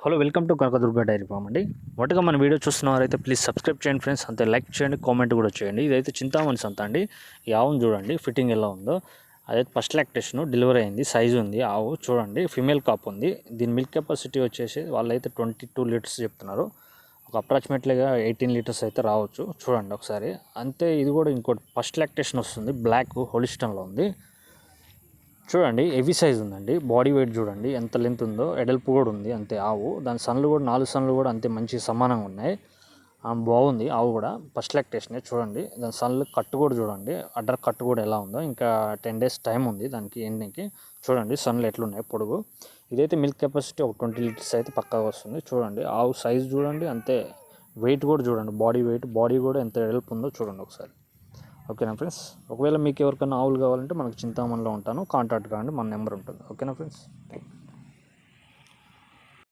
Hello welcome to Kanakadurga dairy farm అండి. మొదటగా మన వీడియో చూస్తున్నవారైతే ప్లీజ్ సబ్స్క్రైబ్ చేయండి ఫ్రెండ్స్, అంతే లైక్ చేయండి, కామెంట్ కూడా చేయండి. ఇదైతే చింతామణి సంత అండి. ఈ ఆవును చూడండి ఫిట్టింగ్ ఎలా ఉందో. అదైతే ఫస్ట్ లాక్టేషన్ డెలివరీ అయింది, సైజు ఉంది. ఆవు చూడండి ఫిమేల్ కాప్ ఉంది. దీని మిల్క్ కెపాసిటీ వచ్చేసి వాళ్ళైతే 22 లీటర్స్ చెప్తున్నారు. ఒక అప్రాక్సిమేట్లీగా 18 లీటర్స్ అయితే రావచ్చు. చూడండి ఒకసారి. అంతే ఇది కూడా ఇంకోటి ఫస్ట్ లాక్టేషన్ వస్తుంది, బ్లాక్ హోలిస్టన్లో ఉంది. చూడండి హెవీ సైజ్ ఉందండి. బాడీ వెయిట్ చూడండి ఎంత లెంత్ ఉందో, ఎడల్పు కూడా ఉంది అంతే. ఆవు దాని సన్లు కూడా 4 సన్లు కూడా అంతే మంచి సమానంగా ఉన్నాయి. బాగుంది ఆవు కూడా. ఫస్ట్ లాక్టేషన్ చూడండి. దాని సన్లు కట్టు కూడా చూడండి, అడ్డర్ కట్టు కూడా ఎలా ఉందో. ఇంకా 10 డేస్ టైం ఉంది దానికి ఎండింగ్కి. చూడండి సన్లు ఎట్లున్నాయి పొడుగు. ఇదైతే మిల్క్ కెపాసిటీ ఒక 20 లీటర్స్ అయితే పక్కాగా వస్తుంది. చూడండి ఆవు సైజ్ చూడండి అంతే. వెయిట్ కూడా చూడండి, బాడీ వెయిట్, బాడీ కూడా ఎంత ఎడల్పు ఉందో చూడండి ఒకసారి. ఓకేనా ఫ్రెండ్స్. ఒకవేళ మీకు ఎవరికైనా ఆవులు కావాలంటే మనకు చింతామణిలో ఉంటాను, కాంటాక్ట్ కాండి, మన నెంబర్ ఉంటుంది. ఓకేనా ఫ్రెండ్స్. Thank you.